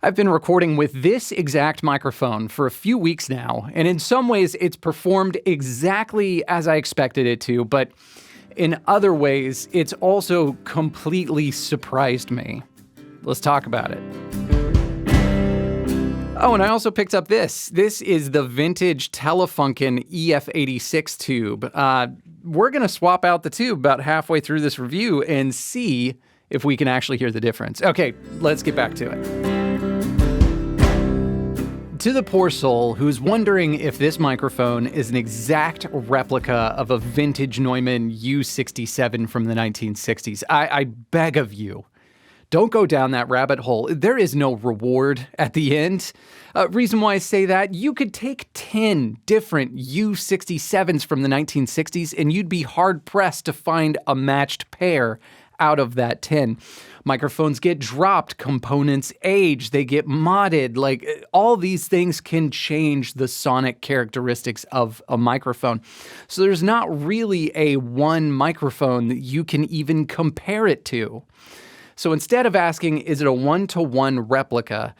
I've been recording with this exact microphone for a few weeks now, and in some ways it's performed exactly as I expected it to, but in other ways it's also completely surprised me. Let's talk about it. Oh, and I also picked up this. This is the vintage Telefunken EF86 tube. We're going to swap out the tube about halfway through this review and see if we can actually hear the difference. Okay, let's get back to it. To the poor soul who's wondering if this microphone is an exact replica of a vintage Neumann U67 from the 1960s, I beg of you, don't go down that rabbit hole. There is no reward at the end. Reason why I say that, you could take 10 different U67s from the 1960s and you'd be hard-pressed to find a matched pair out of that 10. Microphones get dropped, components age, they get modded. Like, all these things can change the sonic characteristics of a microphone. So there's not really a one microphone that you can even compare it to. So instead of asking, is it a one-to-one replica,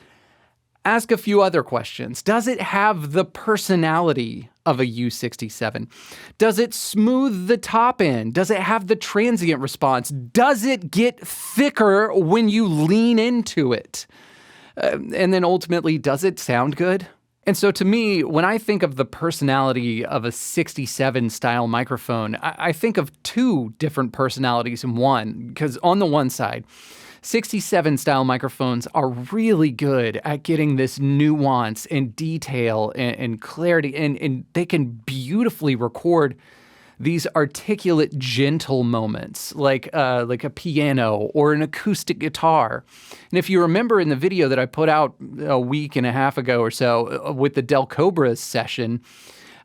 ask a few other questions. Does it have the personality of a U67? Does it smooth the top end? Does it have the transient response? Does it get thicker when you lean into it? And then ultimately, does it sound good? And so to me, when I think of the personality of a 67 style microphone, I think of two different personalities in one. Because on the one side, 67 style microphones are really good at getting this nuance and detail and clarity, and they can beautifully record these articulate, gentle moments, like a piano or an acoustic guitar. And if you remember in the video that I put out a week and a half ago or so with the Del Cobra session,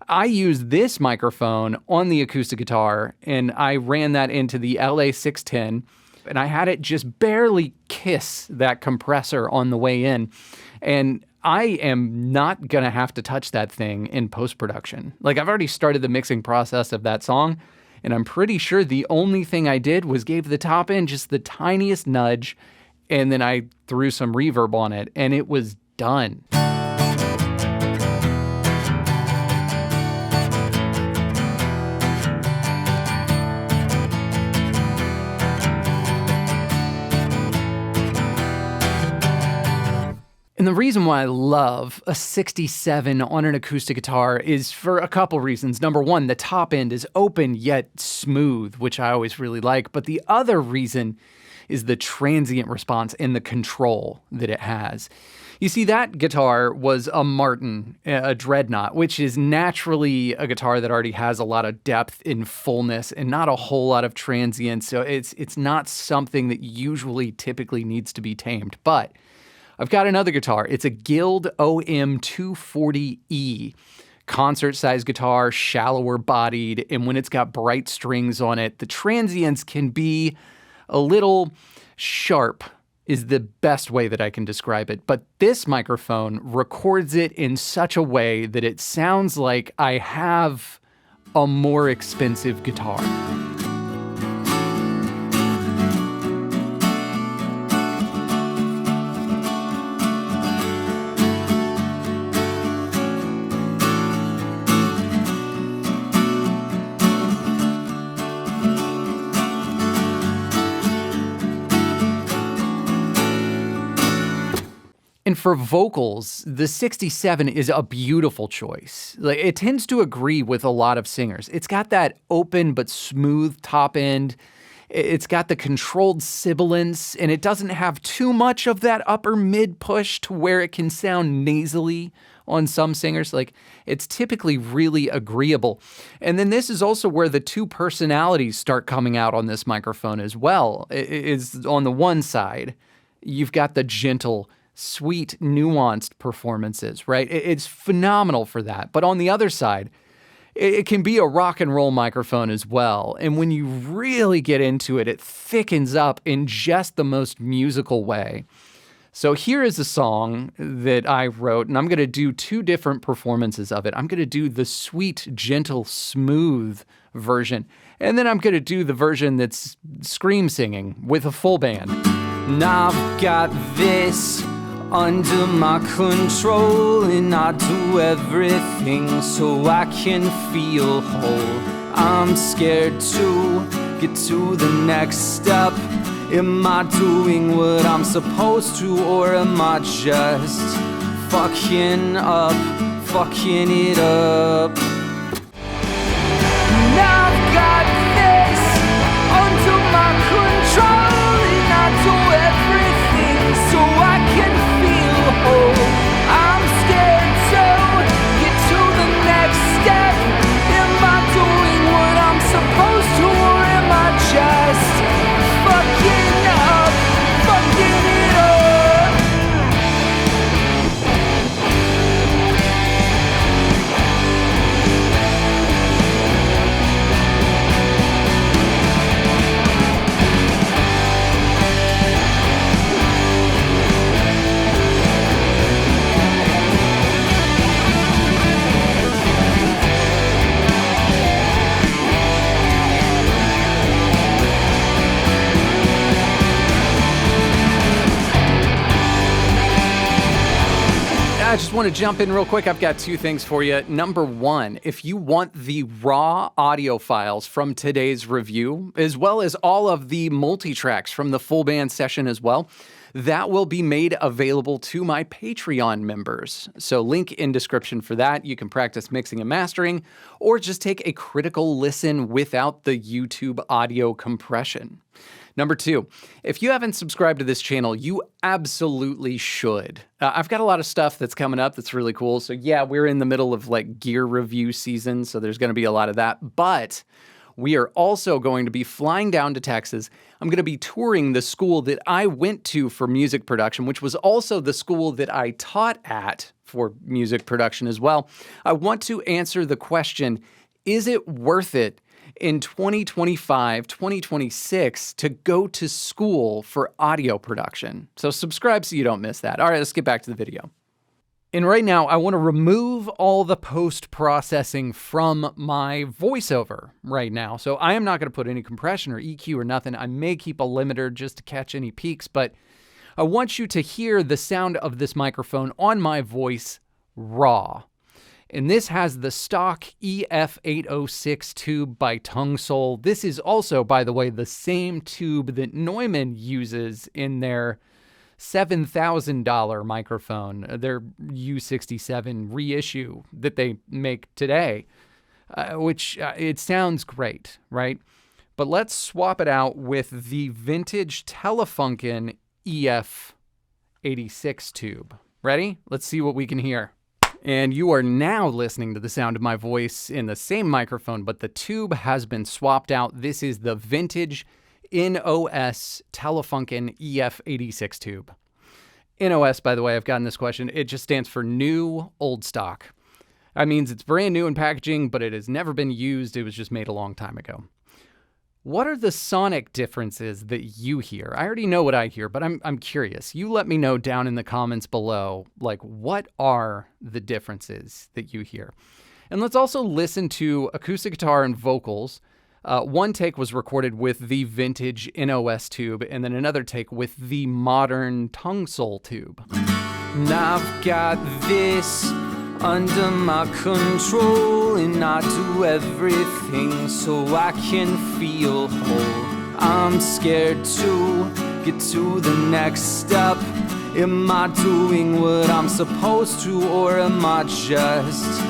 I used this microphone on the acoustic guitar, and I ran that into the LA610, and I had it just barely kiss that compressor on the way in. And I am not going to have to touch that thing in post-production. Like, I've already started the mixing process of that song, and I'm pretty sure the only thing I did was gave the top end just the tiniest nudge, and then I threw some reverb on it, and it was done. And the reason why I love a 67 on an acoustic guitar is for a couple reasons. Number one, the top end is open yet smooth, which I always really like. But the other reason is the transient response and the control that it has. You see, that guitar was a Martin, a Dreadnought, which is naturally a guitar that already has a lot of depth and fullness and not a whole lot of transient. So it's not something that usually typically needs to be tamed. But I've got another guitar. It's a Guild OM240E. Concert-sized guitar, shallower bodied, and when it's got bright strings on it, the transients can be a little sharp, is the best way that I can describe it. But this microphone records it in such a way that it sounds like I have a more expensive guitar. And for vocals, the 67 is a beautiful choice. Like, it tends to agree with a lot of singers. It's got that open but smooth top end. It's got the controlled sibilance, and it doesn't have too much of that upper mid push to where it can sound nasally on some singers. Like, it's typically really agreeable. And then this is also where the two personalities start coming out on this microphone as well. Is on the one side, you've got the gentle, sweet, nuanced performances, right? It's phenomenal for that. But on the other side, it can be a rock and roll microphone as well. And when you really get into it, it thickens up in just the most musical way. So here is a song that I wrote, and I'm going to do two different performances of it. I'm going to do the sweet, gentle, smooth version, and then I'm going to do the version that's scream singing with a full band. And I've got this under my control, and I do everything so I can feel whole. I'm scared to get to the next step. Am I doing what I'm supposed to, or am I just fucking it up? And I've got this under my control, and I do everything so I can feel whole. I'm scared to get to the next step. Am I doing what I'm supposed to, or am I just fucking it up? I just want to jump in real quick. I've got two things for you. Number one, if you want the raw audio files from today's review, as well as all of the multi-tracks from the full band session as well, that will be made available to my Patreon members. So link in description for that. You can practice mixing and mastering, or just take a critical listen without the YouTube audio compression. Number two, if you haven't subscribed to this channel, you absolutely should. I've got a lot of stuff that's coming up that's really cool. So yeah, we're in the middle of like gear review season, so there's going to be a lot of that. But we are also going to be flying down to Texas. I'm going to be touring the school that I went to for music production, which was also the school that I taught at for music production as well. I want to answer the question, is it worth it in 2025, 2026 to go to school for audio production? So subscribe so you don't miss that. All right, let's get back to the video. And right now, I want to remove all the post-processing from my voiceover right now. So I am not going to put any compression or EQ or nothing. I may keep a limiter just to catch any peaks, but I want you to hear the sound of this microphone on my voice raw. And this has the stock EF86 tube by Tongue Sol. This is also, by the way, the same tube that Neumann uses in their $7,000 microphone, their U67 reissue that they make today, which it sounds great, right? But let's swap it out with the vintage Telefunken EF86 tube. Ready? Let's see what we can hear. And you are now listening to the sound of my voice in the same microphone, but the tube has been swapped out. This is the vintage NOS Telefunken EF86 tube. NOS, by the way, I've gotten this question. It just stands for new old stock. That means it's brand new in packaging, but it has never been used. It was just made a long time ago. What are the sonic differences that you hear? I already know what I hear, but I'm curious. You let me know down in the comments below, like, what are the differences that you hear? And let's also listen to acoustic guitar and vocals. One take was recorded with the vintage NOS tube, and then another take with the modern Tongue Sol tube. And I've got this under my control, and I do everything so I can feel whole. I'm scared to get to the next step. Am I doing what I'm supposed to, or am I just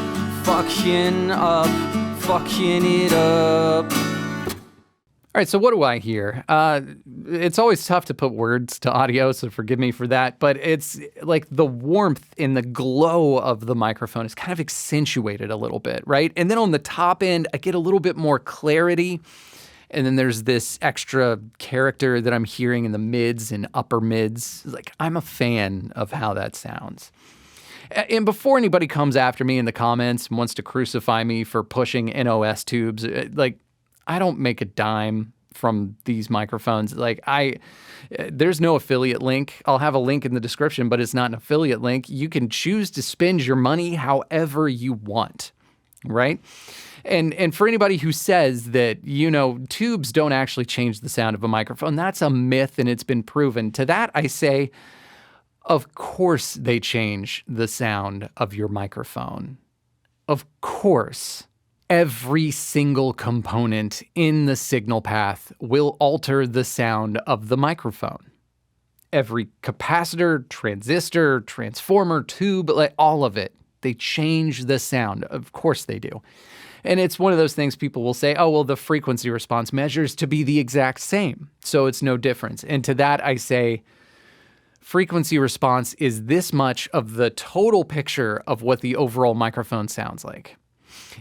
fucking it up? All right, so what do I hear? It's always tough to put words to audio, so forgive me for that, but it's like the warmth and the glow of the microphone is kind of accentuated a little bit, right? And then on the top end, I get a little bit more clarity, and then there's this extra character that I'm hearing in the mids and upper mids. Like, I'm a fan of how that sounds. And before anybody comes after me in the comments and wants to crucify me for pushing NOS tubes, like, I don't make a dime from these microphones. Like, there's no affiliate link. I'll have a link in the description, but it's not an affiliate link. You can choose to spend your money however you want, right? And for anybody who says that, you know, tubes don't actually change the sound of a microphone, that's a myth and it's been proven. To that, I say, Of course they change the sound of your microphone. Of course. Every single component in the signal path will alter the sound of the microphone. Every capacitor, transistor, transformer, tube, like all of it, they change the sound. Of course they do. And it's one of those things people will say, oh, well, the frequency response measures to be the exact same, so it's no difference. And to that I say, frequency response is this much of the total picture of what the overall microphone sounds like.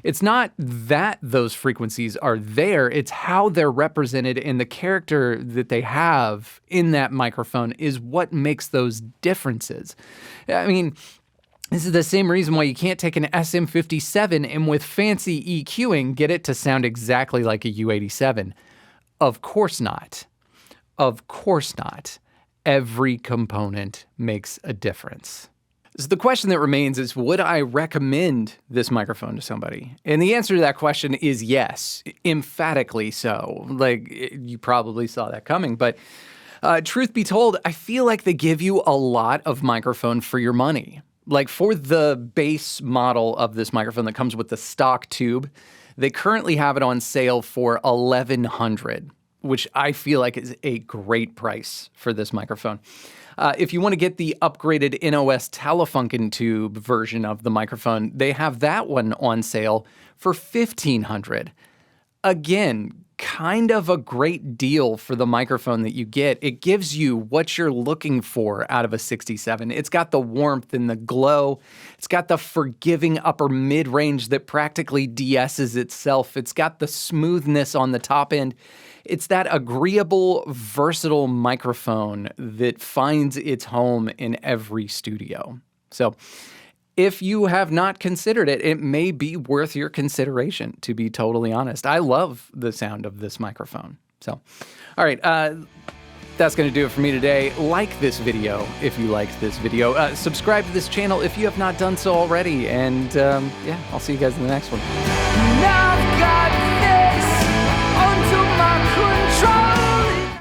It's not that those frequencies are there, it's how they're represented, and the character that they have in that microphone is what makes those differences. I mean, this is the same reason why you can't take an SM57 and with fancy EQing get it to sound exactly like a U87. Of course not. Of course not. Every component makes a difference. So the question that remains is, would I recommend this microphone to somebody? And the answer to that question is yes, emphatically so. Like, you probably saw that coming, but truth be told, I feel like they give you a lot of microphone for your money. Like, for the base model of this microphone that comes with the stock tube, they currently have it on sale for $1,100, which I feel like is a great price for this microphone. If you want to get the upgraded NOS Telefunken tube version of the microphone, they have that one on sale for $1,500. Again, kind of a great deal for the microphone that you get. It gives you what you're looking for out of a 67. It's got the warmth and the glow. It's got the forgiving upper mid-range that practically de-esses itself. It's got the smoothness on the top end. It's that agreeable, versatile microphone that finds its home in every studio. So if you have not considered it, it may be worth your consideration, to be totally honest. I love the sound of this microphone. So, all right, that's going to do it for me today. Like this video if you liked this video. Subscribe to this channel if you have not done so already. And yeah, I'll see you guys in the next one. Now I've got